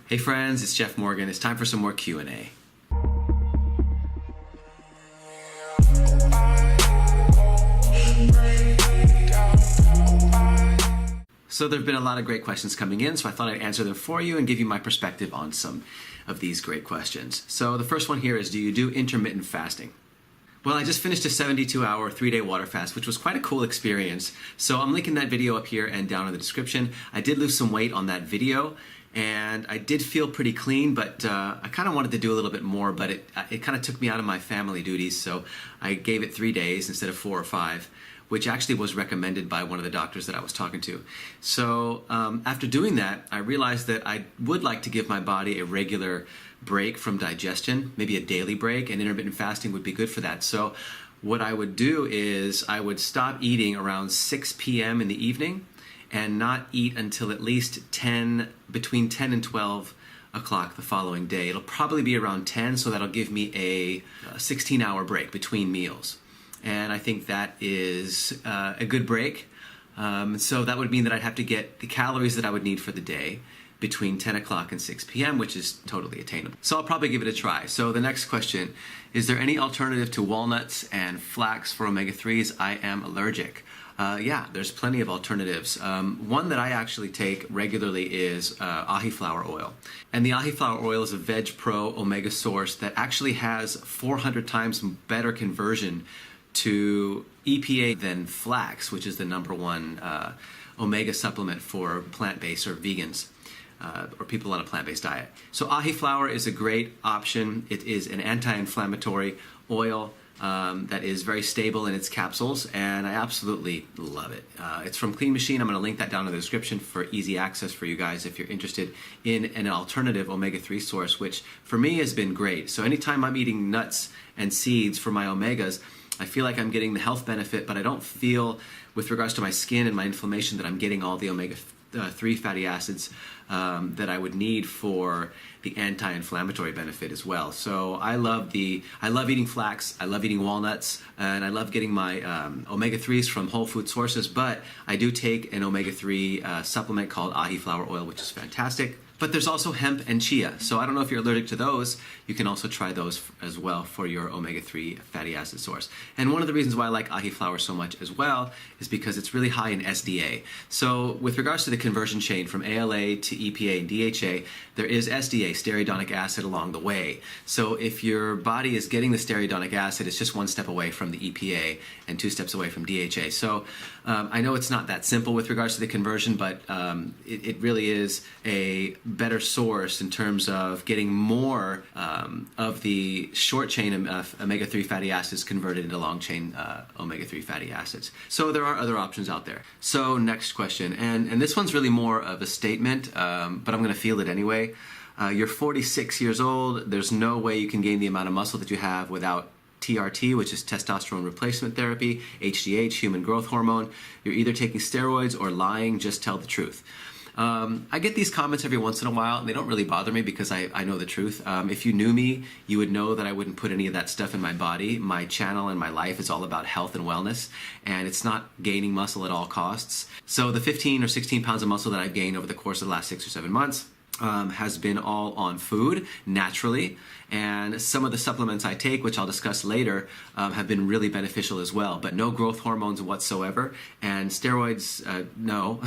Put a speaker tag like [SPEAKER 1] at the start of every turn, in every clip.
[SPEAKER 1] Hey friends, it's Jeff Morgan. It's time for some more Q&A. So there have been a lot of great questions coming in, so I thought I'd answer them for you and give you my perspective on some of these great questions. So the first one here is, do you do intermittent fasting? Well, I just finished a 72-hour, 3-day water fast, which was quite a cool experience. So I'm linking that video up here and down in the description. I did lose some weight on that video, and I did feel pretty clean, but I kind of wanted to do a little bit more, but it kind of took me out of my family duties, so I gave it 3 days instead of 4 or 5. Which actually was recommended by one of the doctors that I was talking to. So after doing that, I realized that I would like to give my body a regular break from digestion, maybe a daily break, and intermittent fasting would be good for that. So what I would do is I would stop eating around 6 p.m. in the evening and not eat until at least between 10 and 12 o'clock the following day. It'll probably be around 10, so that'll give me a 16-hour break between meals. And I think that is a good break. So that would mean that I'd have to get the calories that I would need for the day between 10 o'clock and 6 p.m., which is totally attainable. So I'll probably give it a try. So the next question, is there any alternative to walnuts and flax for omega-3s? I am allergic. Yeah, there's plenty of alternatives. One that I actually take regularly is ahi flower oil. And the ahi flower oil is a Veg Pro omega source that actually has 400 times better conversion to EPA than flax, which is the #1 omega supplement for plant-based or vegans or people on a plant-based diet. So ahi flower is a great option. It is an anti-inflammatory oil that is very stable in its capsules, and I absolutely love it. It's from Clean Machine. I'm going to link that down in the description for easy access for you guys if you're interested in an alternative omega-3 source, which for me has been great. So anytime I'm eating nuts and seeds for my omegas, I feel like I'm getting the health benefit, but I don't feel, with regards to my skin and my inflammation, that I'm getting all the omega-3 fatty acids that I would need for the anti-inflammatory benefit as well. So I love eating flax, I love eating walnuts, and I love getting my omega-3s from whole food sources, but I do take an omega-3 supplement called ahi flower oil, which is fantastic. But there's also hemp and chia. So I don't know if you're allergic to those. You can also try those as well for your omega-3 fatty acid source. And one of the reasons why I like ahi flower so much as well is because it's really high in SDA. So with regards to the conversion chain from ALA to EPA and DHA, there is SDA, stearidonic acid, along the way. So if your body is getting the stearidonic acid, it's just 1 step away from the EPA and 2 steps away from DHA. So I know it's not that simple with regards to the conversion, but it really is a better source in terms of getting more of the short chain omega-3 fatty acids converted into long chain omega-3 fatty acids. So there are other options out there. So next question, and this one's really more of a statement, but I'm going to field it anyway. You're 46 years old. There's no way you can gain the amount of muscle that you have without TRT, which is testosterone replacement therapy, HGH, human growth hormone. You're either taking steroids or lying. Just tell the truth. I get these comments every once in a while, and they don't really bother me because I know the truth. If you knew me, you would know that I wouldn't put any of that stuff in my body. My channel and my life is all about health and wellness, and it's not gaining muscle at all costs. So the 15 or 16 pounds of muscle that I've gained over the course of the last 6 or 7 months has been all on food, naturally, and some of the supplements I take, which I'll discuss later, have been really beneficial as well, but no growth hormones whatsoever, and steroids, no.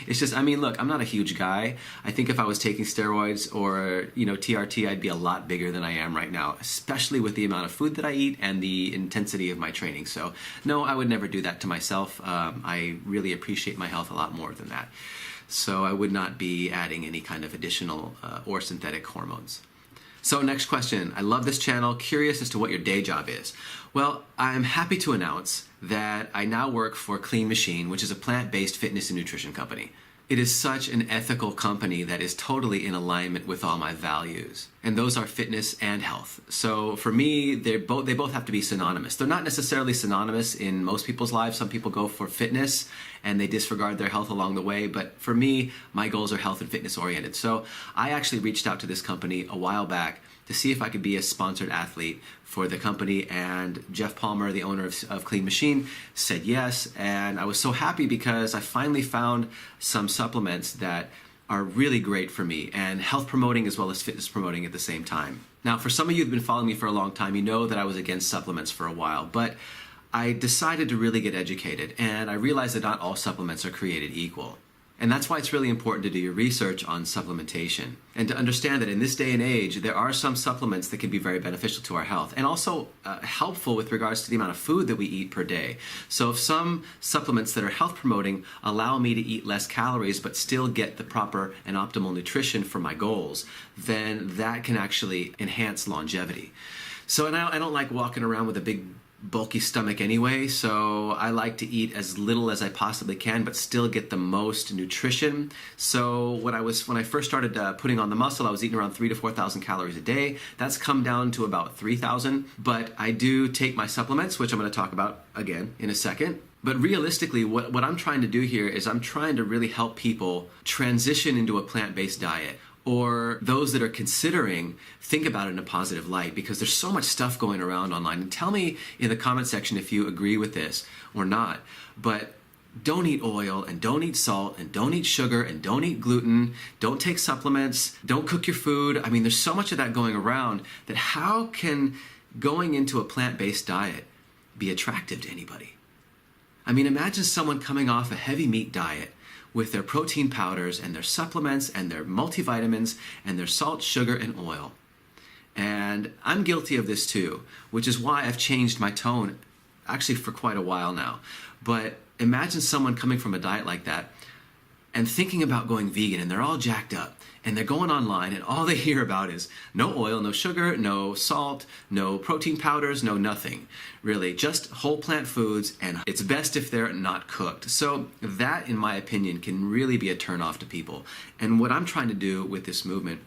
[SPEAKER 1] It's just, I mean, look, I'm not a huge guy. I think if I was taking steroids or, TRT, I'd be a lot bigger than I am right now, especially with the amount of food that I eat and the intensity of my training. So, no, I would never do that to myself. I really appreciate my health a lot more than that. So I would not be adding any kind of additional or synthetic hormones. So next question. I love this channel. Curious as to what your day job is. Well, I'm happy to announce that I now work for Clean Machine, which is a plant-based fitness and nutrition company. It is such an ethical company that is totally in alignment with all my values. And those are fitness and health. So for me, they both have to be synonymous. They're not necessarily synonymous in most people's lives. Some people go for fitness and they disregard their health along the way. But for me, my goals are health and fitness oriented. So I actually reached out to this company a while back to see if I could be a sponsored athlete for the company, and Jeff Palmer, the owner of Clean Machine, said yes, and I was so happy because I finally found some supplements that are really great for me, and health promoting as well as fitness promoting at the same time. Now, for some of you who've been following me for a long time, you know that I was against supplements for a while, but I decided to really get educated, and I realized that not all supplements are created equal. And that's why it's really important to do your research on supplementation and to understand that in this day and age, there are some supplements that can be very beneficial to our health and also helpful with regards to the amount of food that we eat per day. So if some supplements that are health promoting allow me to eat less calories but still get the proper and optimal nutrition for my goals, then that can actually enhance longevity. So, and I don't like walking around with a big bulky stomach anyway, so I like to eat as little as I possibly can but still get the most nutrition. So when I first started putting on the muscle, I was eating around 3,000 to 4,000 calories a day. That's come down to about 3,000, but I do take my supplements, which I'm going to talk about again in a second. But realistically, what I'm trying to do here is I'm trying to really help people transition into a plant-based diet, or those that are considering, think about it in a positive light, because there's so much stuff going around online. And tell me in the comment section if you agree with this or not. But don't eat oil, and don't eat salt, and don't eat sugar, and don't eat gluten, don't take supplements, don't cook your food. I mean, there's so much of that going around that how can going into a plant-based diet be attractive to anybody? I mean, imagine someone coming off a heavy meat diet with their protein powders and their supplements and their multivitamins and their salt, sugar, and oil. And I'm guilty of this too, which is why I've changed my tone actually for quite a while now. But imagine someone coming from a diet like that and thinking about going vegan, and they're all jacked up, and they're going online, and all they hear about is no oil, no sugar, no salt, no protein powders, no nothing. Really, just whole plant foods, and it's best if they're not cooked. So that, in my opinion, can really be a turnoff to people. And what I'm trying to do with this movement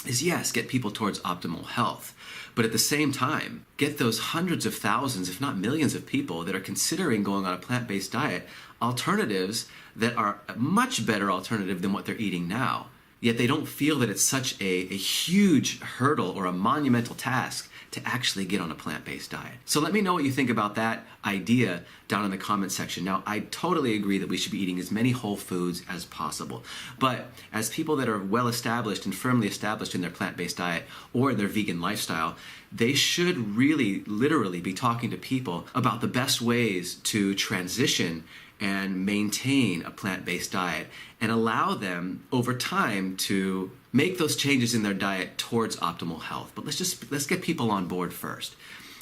[SPEAKER 1] is, yes, get people towards optimal health, but at the same time, get those hundreds of thousands, if not millions of people that are considering going on a plant-based diet, alternatives that are a much better alternative than what they're eating now. Yet they don't feel that it's such a huge hurdle or a monumental task to actually get on a plant-based diet. So let me know what you think about that idea down in the comment section. Now, I totally agree that we should be eating as many whole foods as possible. But as people that are well established and firmly established in their plant-based diet or their vegan lifestyle, they should really literally be talking to people about the best ways to transition and maintain a plant-based diet and allow them over time to make those changes in their diet towards optimal health. But let's get people on board first.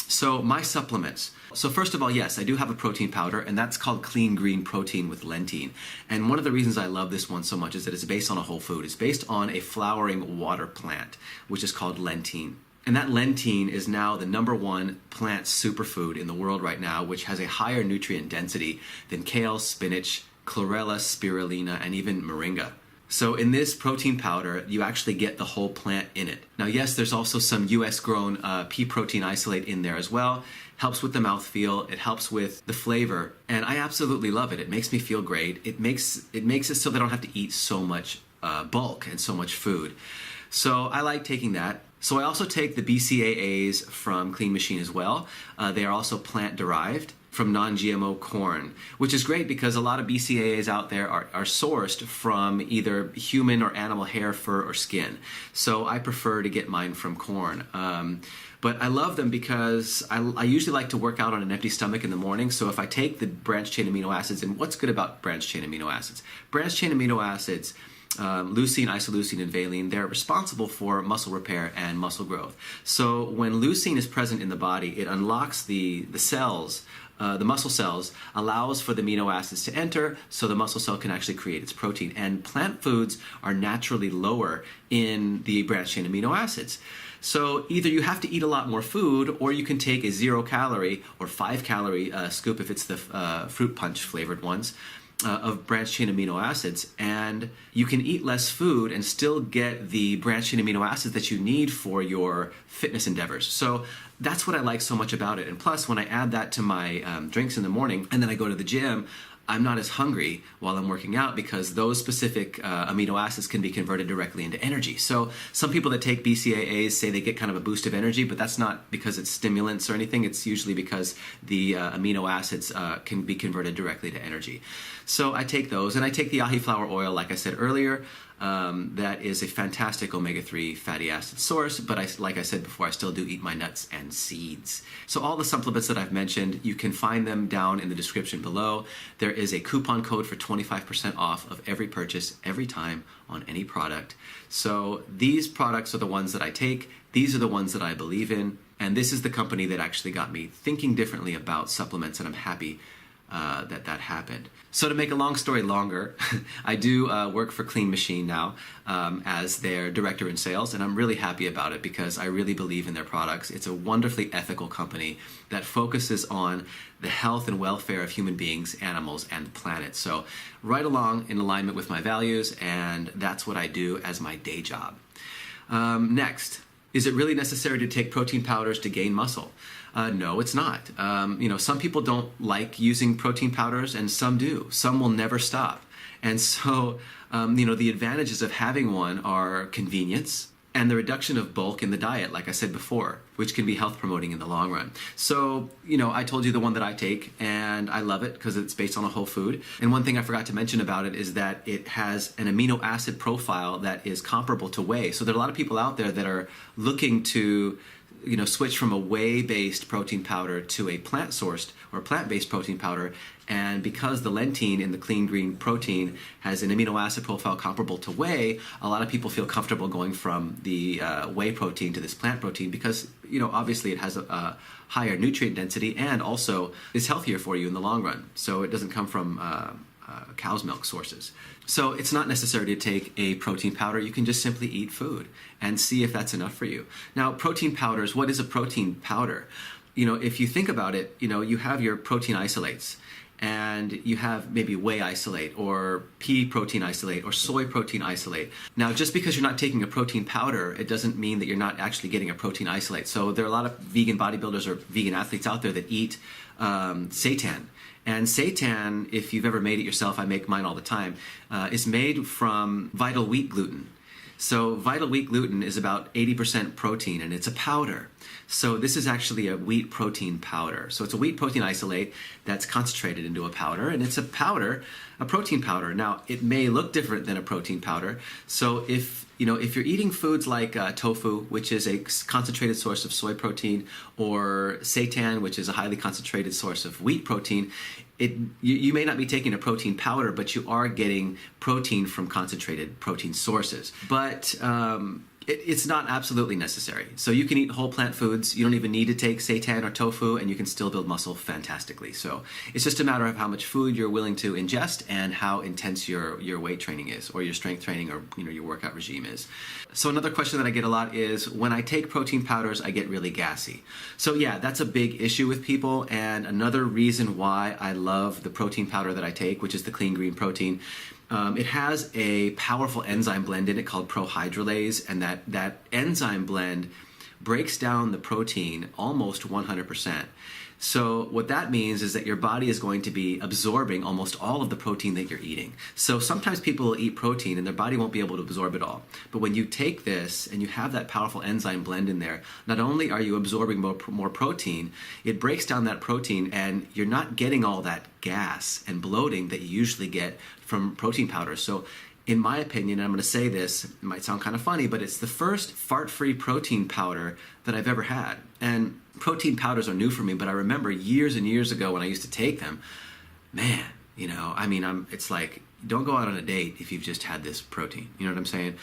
[SPEAKER 1] So my supplements. So first of all, yes, I do have a protein powder, and that's called Clean Green Protein with Lentine. And one of the reasons I love this one so much is that it's based on a whole food. It's based on a flowering water plant, which is called lentine. And that lentine is now the #1 plant superfood in the world right now, which has a higher nutrient density than kale, spinach, chlorella, spirulina, and even moringa. So in this protein powder, you actually get the whole plant in it. Now, yes, there's also some US-grown pea protein isolate in there as well. Helps with the mouthfeel, it helps with the flavor, and I absolutely love it. It makes me feel great. It makes it so that I don't have to eat so much bulk and so much food. So I like taking that. So I also take the BCAAs from Clean Machine as well. They are also plant-derived from non-GMO corn, which is great because a lot of BCAAs out there are sourced from either human or animal hair, fur, or skin. So I prefer to get mine from corn. But I love them because I usually like to work out on an empty stomach in the morning. So if I take the branched chain amino acids, and what's good about branched chain amino acids? Branched chain amino acids, leucine, isoleucine, and valine, they're responsible for muscle repair and muscle growth. So when leucine is present in the body, it unlocks the cells, the muscle cells, allows for the amino acids to enter so the muscle cell can actually create its protein. And plant foods are naturally lower in the branched chain amino acids. So either you have to eat a lot more food, or you can take a 0-calorie or 5-calorie scoop if it's the fruit punch flavored ones, of branched chain amino acids, and you can eat less food and still get the branched chain amino acids that you need for your fitness endeavors. So that's what I like so much about it. And plus, when I add that to my drinks in the morning and then I go to the gym, I'm not as hungry while I'm working out because those specific amino acids can be converted directly into energy. So some people that take BCAAs say they get kind of a boost of energy, but that's not because it's stimulants or anything. It's usually because the amino acids can be converted directly to energy. So I take those, and I take the ahi flower oil, like I said earlier. that is a fantastic omega-3 fatty acid source, but like I said before, I still do eat my nuts and seeds. So all the supplements that I've mentioned, you can find them down in the description below. There is a coupon code for 25% off of every purchase, every time on any product. So these products are the ones that I take. These are the ones that I believe in. And this is the company that actually got me thinking differently about supplements, and I'm happy that happened. So to make a long story longer, I do work for Clean Machine now as their director in sales, and I'm really happy about it because I really believe in their products. It's a wonderfully ethical company that focuses on the health and welfare of human beings, animals, and the planet. So right along in alignment with my values, and that's what I do as my day job. Next, is it really necessary to take protein powders to gain muscle? No, it's not. Some people don't like using protein powders, and some do. Some will never stop. And so, the advantages of having one are convenience and the reduction of bulk in the diet, like I said before, which can be health promoting in the long run. So, I told you the one that I take, and I love it because it's based on a whole food. And one thing I forgot to mention about it is that it has an amino acid profile that is comparable to whey. So there are a lot of people out there that are looking to switch from a whey-based protein powder to a plant-sourced or plant-based protein powder. And because the lentine in the clean green protein has an amino acid profile comparable to whey, a lot of people feel comfortable going from the whey protein to this plant protein because, obviously it has a higher nutrient density and also is healthier for you in the long run. So it doesn't come from cow's milk sources. So it's not necessary to take a protein powder. You can just simply eat food and see if that's enough for you. Now, protein powders, what is a protein powder? If you think about it, you have your protein isolates, and you have maybe whey isolate or pea protein isolate or soy protein isolate. Now, just because you're not taking a protein powder, it doesn't mean that you're not actually getting a protein isolate. So there are a lot of vegan bodybuilders or vegan athletes out there that eat seitan. And seitan, if you've ever made it yourself, I make mine all the time, is made from vital wheat gluten. So vital wheat gluten is about 80% protein, and it's a powder. So this is actually a wheat protein powder. So it's a wheat protein isolate that's concentrated into a powder, and it's a powder, a protein powder. Now, it may look different than a protein powder. So if you're eating foods like tofu, which is a concentrated source of soy protein, or seitan, which is a highly concentrated source of wheat protein, you may not be taking a protein powder, but you are getting protein from concentrated protein sources. But it's not absolutely necessary. So you can eat whole plant foods. You don't even need to take seitan or tofu, and you can still build muscle fantastically. So it's just a matter of how much food you're willing to ingest and how intense your weight training is, or your strength training, or your workout regime is. So another question that I get a lot is, when I take protein powders, I get really gassy. So yeah, that's a big issue with people, and another reason why I love the protein powder that I take, which is the clean green protein. It has a powerful enzyme blend in it called prohydrolase, and that enzyme blend breaks down the protein almost 100%. So what that means is that your body is going to be absorbing almost all of the protein that you're eating. So sometimes people will eat protein and their body won't be able to absorb it all. But when you take this and you have that powerful enzyme blend in there, not only are you absorbing more protein, it breaks down that protein, and you're not getting all that gas and bloating that you usually get from protein powders. So in my opinion, and I'm going to say this, it might sound kind of funny, but it's the first fart-free protein powder that I've ever had. And protein powders are new for me, but I remember years and years ago when I used to take them, man, it's like, don't go out on a date if you've just had this protein. You know what I'm saying?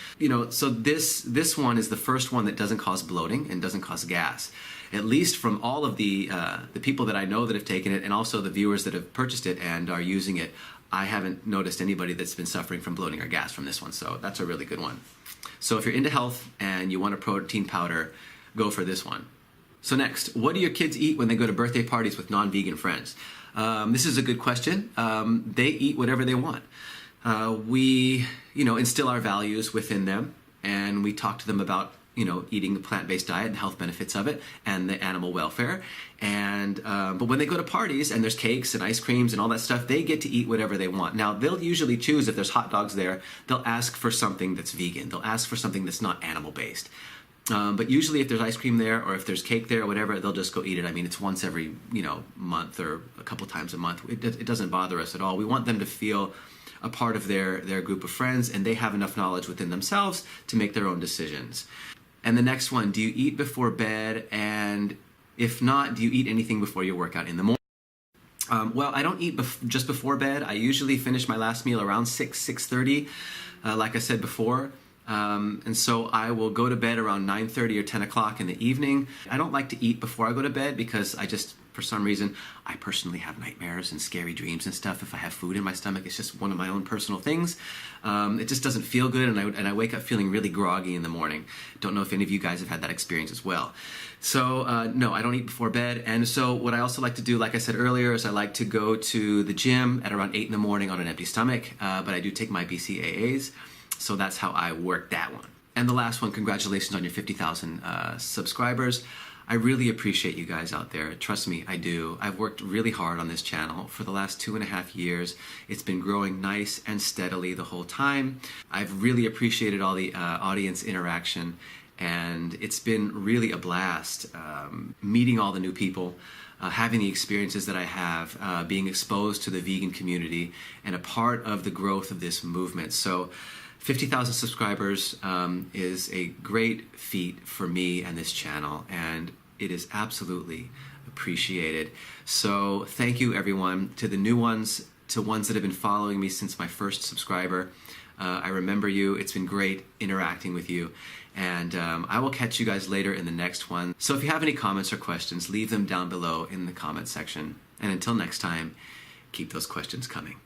[SPEAKER 1] So this one is the first one that doesn't cause bloating and doesn't cause gas. At least from all of the people that I know that have taken it, and also the viewers that have purchased it and are using it, I haven't noticed anybody that's been suffering from bloating or gas from this one. So that's a really good one. So if you're into health and you want a protein powder, go for this one. So next, what do your kids eat when they go to birthday parties with non-vegan friends? This is a good question. They eat whatever they want. We, instill our values within them, and we talk to them about eating the plant-based diet and health benefits of it and the animal welfare. And but when they go to parties and there's cakes and ice creams and all that stuff, they get to eat whatever they want. Now, they'll usually choose, if there's hot dogs there, they'll ask for something that's vegan. They'll ask for something that's not animal-based. But usually if there's ice cream there or if there's cake there or whatever, they'll just go eat it. I mean, it's once every, month or a couple times a month. It doesn't bother us at all. We want them to feel a part of their group of friends, and they have enough knowledge within themselves to make their own decisions. And the next one, do you eat before bed? And if not, do you eat anything before your workout in the morning? Well, I don't eat just before bed. I usually finish my last meal around 6:30, like I said before. And so I will go to bed around 9:30 or 10 o'clock in the evening. I don't like to eat before I go to bed because for some reason, I personally have nightmares and scary dreams and stuff if I have food in my stomach. It's just one of my own personal things. It just doesn't feel good, and I wake up feeling really groggy in the morning. Don't know if any of you guys have had that experience as well. So no, I don't eat before bed. And so what I also like to do, like I said earlier, is I like to go to the gym at around 8 in the morning on an empty stomach, but I do take my BCAAs. So that's how I work that one. And the last one, congratulations on your 50,000 subscribers. I really appreciate you guys out there. Trust me, I do. I've worked really hard on this channel for the last 2.5 years. It's been growing nice and steadily the whole time. I've really appreciated all the audience interaction, and it's been really a blast meeting all the new people, having the experiences that I have, being exposed to the vegan community, and a part of the growth of this movement. So 50,000 subscribers is a great feat for me and this channel, and it is absolutely appreciated. So thank you, everyone. To the new ones, to ones that have been following me since my first subscriber, I remember you. It's been great interacting with you, and I will catch you guys later in the next one. So if you have any comments or questions, leave them down below in the comment section. And until next time, keep those questions coming.